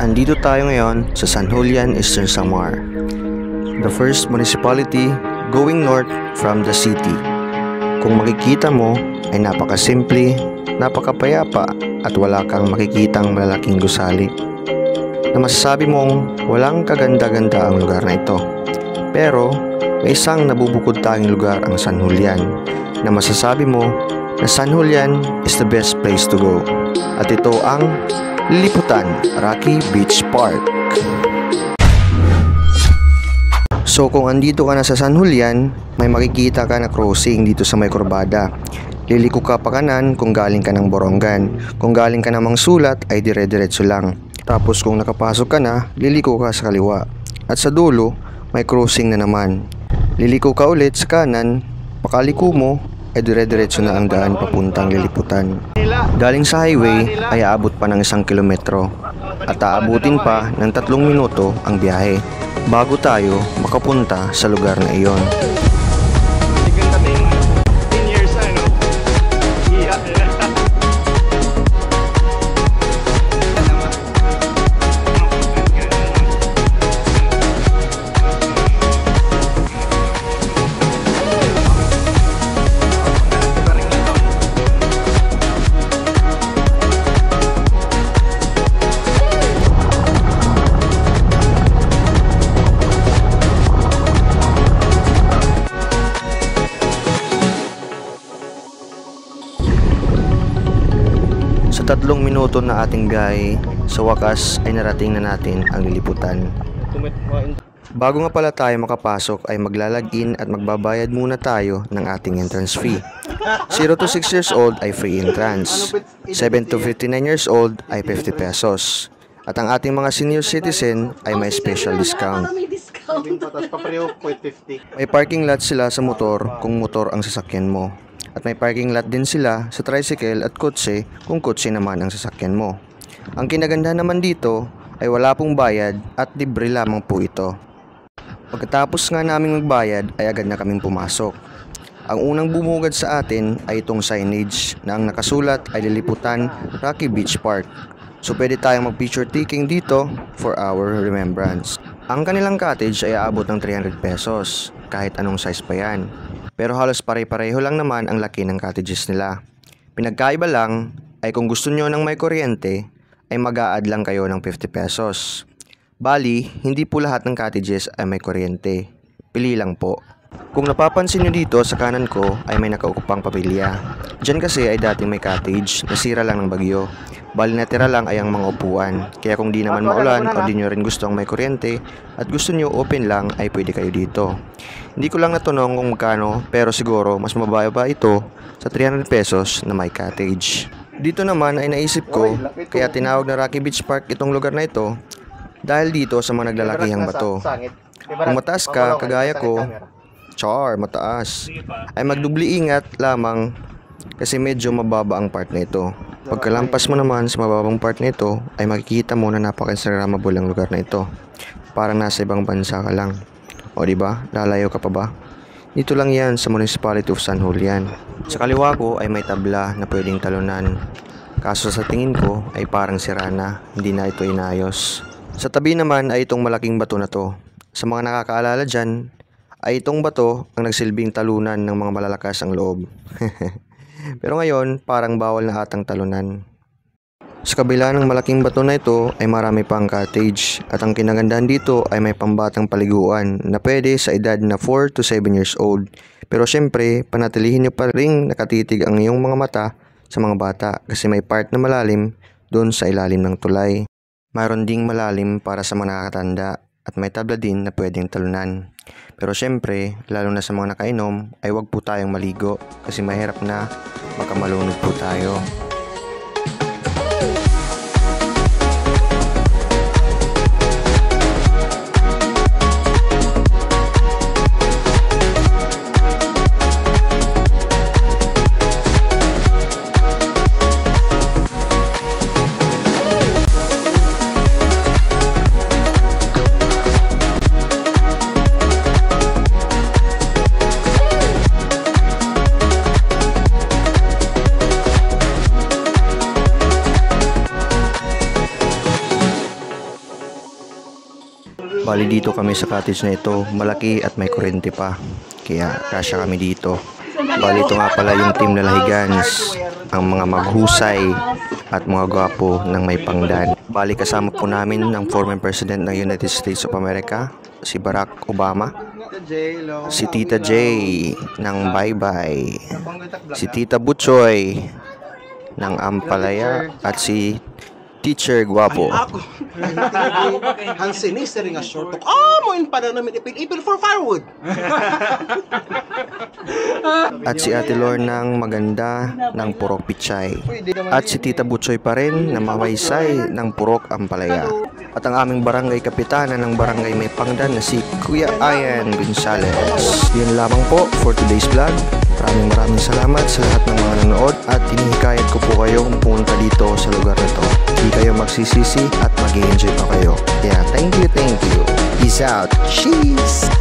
Andito tayo ngayon sa San Julian, Eastern Samar, the first municipality going north from the city. Kung makikita mo ay napakasimple, napakapayapa at wala kang makikitang malalaking gusali na masasabi mong walang kaganda-ganda ang lugar na ito. Pero may isang nabubukod tanging lugar ang San Julian na masasabi mo na San Julian is the best place to go. At ito ang Liliputan Rocky Beach Park. So kung andito ka na sa San Julian, may makikita ka na crossing dito sa may kurbada. Liliko ka pa kanan kung galing ka ng Borongan. Kung galing ka namang Sulat ay dire-diretso lang. Tapos kung nakapasok ka na, liliko ka sa kaliwa. At sa dulo, may crossing na naman. Liliko ka ulit sa kanan, pakaliko mo ay dire-diretso na ang daan papuntang Liliputan. Galing sa highway ay aabot pa ng 1 kilometro at aabutin pa ng 3 minuto ang biyahe bago tayo makapunta sa lugar na iyon. Sa 3 minuto na ating biyahe, sa wakas ay narating na natin ang Liliputan. Bago nga pala tayo makapasok ay maglalagin at magbabayad muna tayo ng ating entrance fee. 0 to 6 years old ay free entrance. 7 to 59 years old ay 50 pesos. At ang ating mga senior citizen ay may special discount. May parking lot sila sa motor kung motor ang sasakyan mo. At may parking lot din sila sa tricycle at kotse kung kotse naman ang sasakyan mo. Ang kinaganda naman dito ay wala pong bayad at libre lamang po ito. Pagkatapos nga naming magbayad ay agad na kaming pumasok. Ang unang bumugad sa atin ay itong signage na ang nakasulat ay Liliputan Rocky Beach Park. So pwede tayong mag-picture taking dito for our remembrance. Ang kanilang cottage ay aabot ng 300 pesos kahit anong size pa yan. Pero halos pare-pareho lang naman ang laki ng cottages nila. Pinagkaiba lang ay kung gusto nyo ng may kuryente ay mag-a-add lang kayo ng 50 pesos. Bali, hindi po lahat ng cottages ay may kuryente. Pili lang po. Kung napapansin nyo dito sa kanan ko ay may nakaukupang pamilya. Diyan kasi ay dating may cottage, nasira lang ng bagyo. Bali natira lang ay ang mga upuan. Kaya kung di naman maulan o di nyo rin gusto ang may kuryente at gusto nyo open lang ay pwede kayo dito. Hindi ko lang natanong kung magkano pero siguro mas mababa pa ito sa 300 pesos na may cottage. Dito naman ay naisip ko kaya tinawag na Rocky Beach Park itong lugar na ito dahil dito sa mga naglalakihang bato. Kung mataas ka kagaya ko, mataas, ay magdubli ingat lamang kasi medyo mababa ang part na ito. Pagkalampas mo naman sa mababang part na ito ay makikita mo na napaka-instagrammable ang lugar na ito. Parang nasa ibang bansa ka lang. O diba? Lalayo ka pa ba? Dito lang yan sa Municipality of San Julian. Sa kaliwa ko ay may tabla na pwedeng talunan. Kaso sa tingin ko ay parang sira na, hindi na ito inayos. Sa tabi naman ay itong malaking bato na to. Sa mga nakakaalala dyan, ay itong bato ang nagsilbing talunan ng mga malalakas ang loob. Pero ngayon, parang bawal na atang talunan. Sa kabila ng malaking bato na ito ay marami pang cottage at ang kinagandahan dito ay may pambatang paliguan na pwede sa edad na 4 to 7 years old. Pero syempre, panatilihin nyo pa rin nakatitig ang iyong mga mata sa mga bata kasi may part na malalim doon sa ilalim ng tulay. Mayroon ding malalim para sa mga nakakatanda at may tabla din na pwedeng talunan. Pero syempre, lalo na sa mga nakainom ay wag po tayong maligo kasi mahirap na baka malunod po tayo. Bali dito kami sa cottage na ito, malaki at may kuryente pa. Kaya kasya kami dito. Bali ito nga pala yung team na Lahigans, ang mga maghusay at mga gwapo ng may pangdan. Bali kasama po namin ng former President ng United States of America, si Barack Obama, si Tita J ng Bye Bye, si Tita Butchoy ng Ampalaya at si Teacher Guapo. Hansen is sering a short talk. Mo in para namin ipil for firewood. At si Ate Lor ng maganda ng Purok Pichay. At si Tita Butchoy pa rin na mawaysay ng Purok Ampalaya. At ang aming barangay kapitana ng barangay may pangdan na si Kuya Ian Gonzales. Yun lamang po for today's vlog. Maraming salamat sa lahat ng mga nanonood at hinihikayat ko po kayo kung pumunta dito sa lugar na to. Hindi kayo magsisisi at mag-enjoy pa kayo. Kaya thank you. Peace out. Cheese!